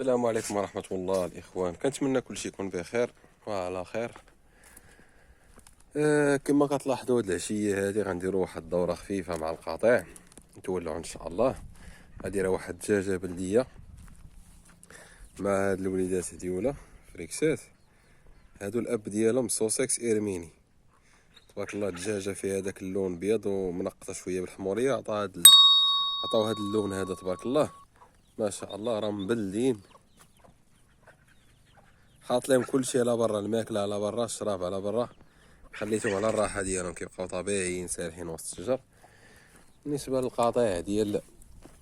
السلام عليكم ورحمة الله الإخوان، كنتمنى كل شيء يكون بخير وعلى خير. كما كتلاحظوا هاد العشية هادي غنديروا واحد الدورة خفيفة مع القطيع نتولعوا إن شاء الله. هادي راه واحد الدجاجة بلدية مع هاد الوليدات ديولا فريكسات. هادو الأب ديالهم سوسكس إيرميني، تبارك الله. الدجاجة فيها داك اللون بيض ومنقطة شوية بالحمورية، عطاو هاد اللون هذا تبارك الله ما شاء الله. راه مبلدين، حاط لهم كلشي على برا، الماكله على برا، الشراب على برا، خليتهم على الراحه ديالهم كيبقاو طبيعيين سارحين وسط الشجر. بالنسبه للقطيع ديال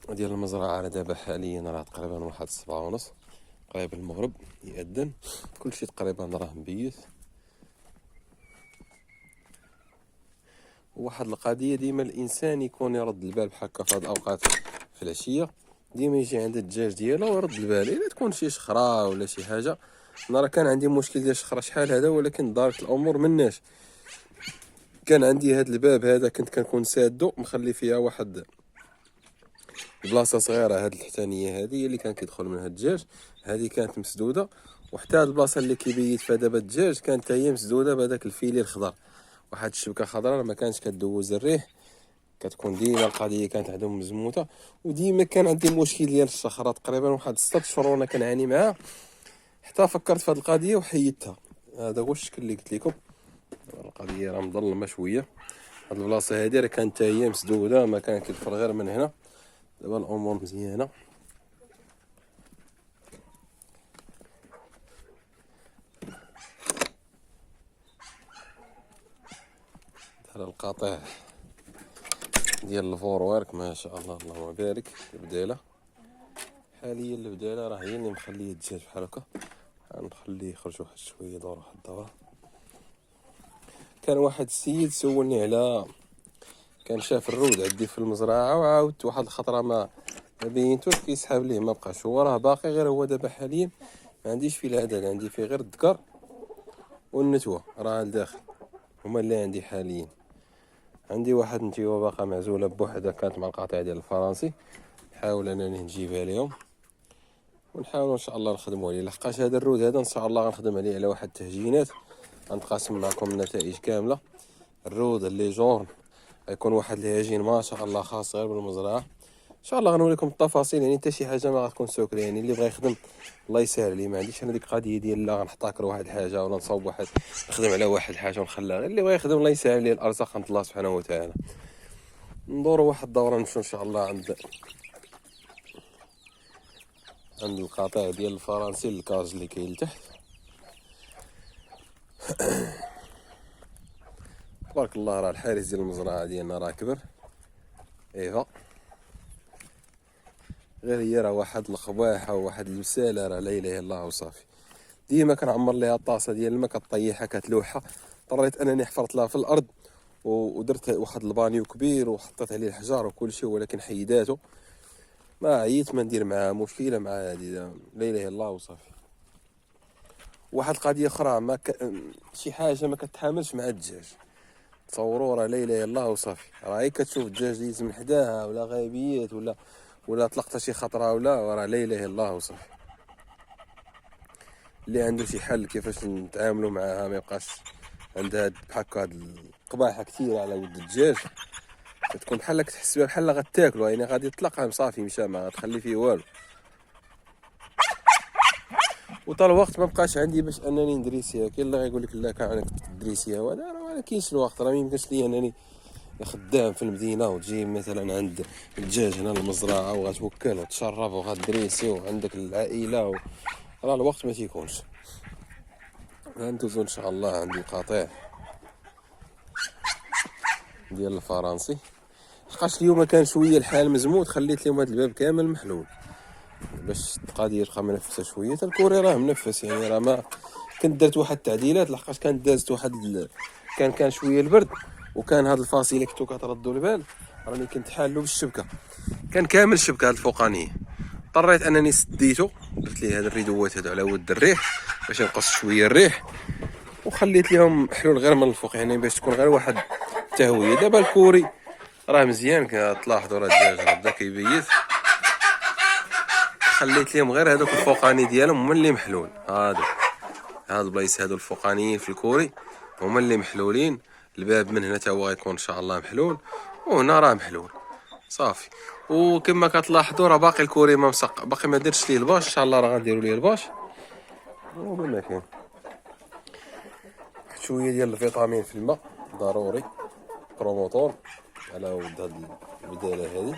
المزرعه، على دابا حاليا راه تقريبا واحد 7:30 قريب المغرب يأذن، كلشي تقريبا راه مبيت. واحد القضيه، ديما الانسان يكون يرد البال بحال في هاد الاوقات في العشيه، ديما يجي عند الدجاج ديالو ويرد البال. الا تكون شي شخره ولا شي حاجه، انا راه كان عندي مشكل ديال الشخره شحال هذا، ولكن دارت الامور مناش. كان عندي هاد الباب هذا كنت كنكون سادو، مخلي فيها واحد بلاصه صغيره، هاد التحتانيه هذه اللي كان كيدخل منها الدجاج، هذه كانت مسدوده. وحتى هاد البلاصه اللي كيبيت فيها دابا الدجاج كانت هي مسدوده بهذاك الفيلي الخضر، واحد الشبكه خضراء ما كانش كدوز الريح. كتكون ديما القضيه كانت عندهم مزموته، وديما كان عندي مشكل ديال الشخره تقريبا واحد 6 شهور وانا كنعاني معاه، حتى فكرت في هاد القضيه وحيدتها. هذا هو الشكل اللي قلت لكم. القضيه راه مظلمه شويه. هاد البلاصه هادي راه كانت هي مسدوده، ما كان كيدخل غير من هنا. دابا الامور مزيانه. هذا القطيع ديال الفورورك ما شاء الله اللهم بارك. البداله حاليا، البداله راه هي اللي مخليه الدجاج بحال هكا. غنخليه يخرج واحد شويه، دور واحد الدوره. كان واحد السيد سولني على، كان شاف الرود عندي في المزرعه، وعاودت واحد الخطره ما بينتوش، كيسحاب ليه ما بقاش. هو راه باقي، غير هو دابا حاليا ما عنديش فيه العدد، عندي فيه غير الذكر والنتوه راه لداخل، هما اللي عندي حاليا. عندي واحد نتيوه باقا معزوله بوحدها، كانت مع القطيع ديال الفرنسي، نحاول انني نجيبها ليهم ونحاول ان شاء الله نخدموا عليه. لحقاش هذا الرود هذا ان شاء الله غنخدم عليه على واحد التهجينات، غنتقاسم معكم النتائج كامله. الرود اللي جورن غيكون واحد الهجين ما شاء الله خاص غير بالمزرعه. ان شاء الله غنوريكم التفاصيل، يعني حتى شي حاجه ما غتكون سوكله. يعني اللي بغى يخدم الله يسهل عليه، ما عنديش انا ديك القضيه ديال لا غنحتكر واحد الحاجه ولا نصاوب واحد نخدم على واحد الحاجه ونخليها. غير اللي بغى يخدم الله يسهل عليه، الارزاق عند الله سبحانه وتعالى. ندوروا واحد الدوره نمشيو ان شاء الله عند القطيع ديال الفرنسي، الكاج اللي كاين لتحت. تبارك الله، راه الحارس ديال المزرعه ديالنا راه كبر. ايوا غير هي راه واحد القباحه وواحد المساله، راه لا اله الا الله وصافي. ديما كنعمر ليها الطاسه ديال الماء، كطيحها كتلوحها. اضطريت انني حفرت لها في الارض ودرت واحد البانيو كبير وحطيت عليه الحجار وكل شيء، ولكن حيداتو. ما عييت ما ندير معها مشكله مع هذه، لا اله الا الله وصافي. واحد القضيه اخرى، ما شي حاجه ما كتحاملش مع الدجاج، تصوروا راه لا اله الا الله وصافي. راهي كتشوف الدجاج ديز من حداها ولا غايبيات ولا طلقت شي خطره ولا، راه لا اله الا الله وصافي. اللي عنده شي حل كيفاش نتعاملوا معها، ما يبقاش عندها بحال هاد القباحه كثيره على ود الدجاج، تكون بحال كتحس بها بحال غتاكلو، يعني غادي تطلقها صافي مشى، ما غتخلي فيه والو. وطال الوقت ما بقاش عندي باش انني ندريسيها. كاين اللي غيقول لك لا كان عندك تدريسيها، وهذا راه ما كاينش الوقت. راه ما يمكنش ليا انني خدام في المدينه وتجي مثلا عند الدجاج هنا المزرعه وغتوكل وتشرب وغدريسي وعندك العائله راه الوقت ما تيكونش. غندوزو ان شاء الله عند القطيع ديال الفرنسي. لحقاش اليوم كان شويه الحال مزموت، خليت لهم هذا الباب كامل محلول باش القضيه تبقى منفسه شويه. الكوري راه منفس، يعني راه ما كنت درت واحد التعديلات، لحقاش كانت دازت واحد كان شويه البرد، وكان هاد الفاصله كنتو كتردوا البال راني كنت حالو بالشبكه، كان كامل الشبكه الفوقانيه. اضطريت انني سديتو، درت ليه هاد الريدوات هادو على ود الريح باش ينقص شويه الريح، وخليت لهم محلول غير من الفوق، يعني باش تكون غير واحد التهويه. دابا الكوري راه مزيان، كتلاحظوا راه الدجاج راه بدا كيبيت. خليت لهم غير هذوك الفوقاني ديالهم هما اللي محلول. هاد البلايص هادو الفوقانيين في الكوري هما اللي محلولين. الباب من هنا تا هو غيكون ان شاء الله محلول، وهنا راه محلول صافي. وكما كتلاحظوا راه باقي الكوري ما مسق، باقي ما درتش ليه الباش. ان شاء الله راه غنديروا ليه الباش. وما كاين شويه ديال الفيتامين في الماء ضروري، بروموتول على ود هاد البداله هادي.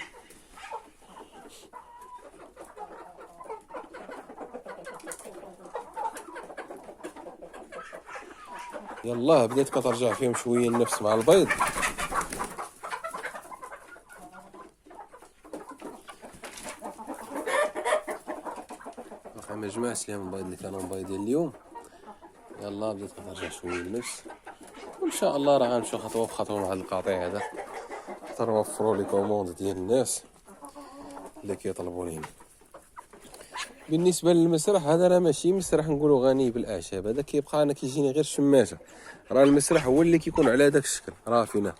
يلاه بدات كترجع فيهم شويه النفس مع البيض. واخا ما جمعتش لهم البيض اللي كانوا مبيضين اليوم. يلاه بدات كترجع شويه النفس، وان شاء الله راه غنمشيو خطوه بخطوه مع هذا القطيع هذا حتى نوفروا لي كوموند ديال الناس اللي كيطلبوا ليهم. بالنسبه للمسرح هذا راه ماشي مسرح نقولوا غني بالاعشاب، هذا كيبقى انا كيجيني غير شماشه. راه المسرح هو اللي كيكون على هذاك الشكل، راه فينا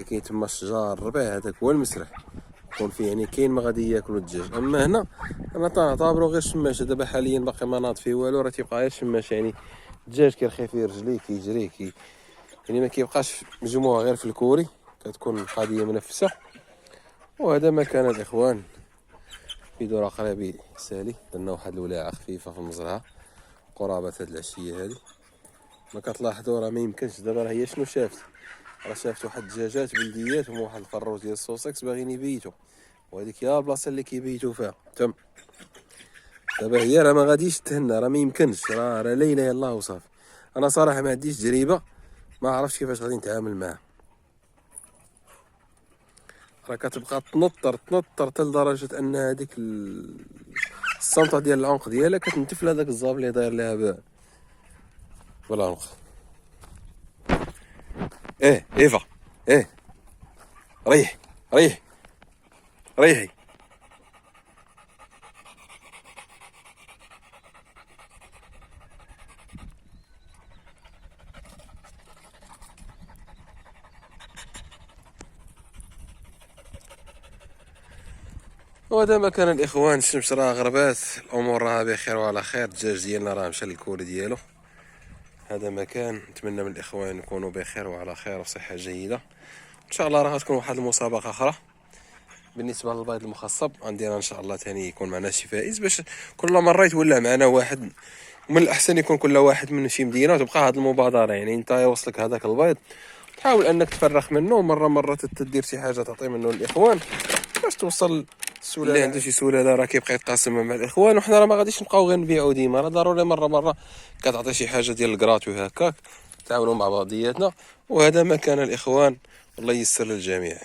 كاين تما الشجار الربيع، هذاك هو المسرح يكون فيه يعني كاين ما غادي ياكلوا الدجاج. اما هنا انا تنعتبرو غير شماشه. دابا حاليا باقي ما ناض فيه والو، راه تيبقى غير شماشه، يعني الدجاج كيرخي فيه رجليه كيجري يعني ما كيبقاش مجموعه غير في الكوري، كتكون القضيه منفسه. وهذا مكان الاخوان في دور قريبي سالي. درنا واحد الولاعه خفيفه في المزرعه قرابه هاد العشيه هادي. ما كتلاحظوا راه ما يمكنش. دابا راه هي شنو شافت؟ راه شافت واحد الدجاجات بلديات وما واحد الخروج ديال السوسكس باغيين يبيتوا، وهذيك هي البلاصه اللي كيبيتوا فيها تم. دابا هي راه ما غاديش تهنى، راه ما يمكنش، راه لا اله الا الله وصافي. انا صراحه ما عنديش تجربه، ما عرفتش كيفاش غادي نتعامل معها. راه كتبقى تنطر حتى لدرجه ان هذيك السنطه ديال العنق ديالها كتنتف لهذاك الزاب اللي داير ليها بالعنق. ايفا ريح ريحي. وهذا مكان الاخوان. الشمس راه غربات، الامور راه بخير وعلى خير. الدجاج ديالنا راه مشى للكوري ديالو. هذا مكان نتمنى من الاخوان يكونوا بخير وعلى خير وصحه جيده. ان شاء الله راه غتكون واحد المسابقه اخرى بالنسبه للبيض المخصب عندنا ان شاء الله ثاني يكون معنا شي فائز، باش كل مره يتولى معنا واحد. ومن الاحسن يكون كل واحد من شي مدينه وتبقى هذه المبادره، يعني انت يوصلك هذاك البيض تحاول انك تفرخ منه مره تدير شي حاجه تعطي منه للاخوان باش توصل السوله. اللي عنده شي سوله راه كيبقى يتقاسمها مع الاخوان. وحنا راه ما غاديش نبقاو غير نبيعو ديما، راه ضروري مره كتعطي شي حاجه ديال الكراتوي هكاك، تعاونوا مع بعضياتنا. وهذا مكان الاخوان، والله ييسر للجميع.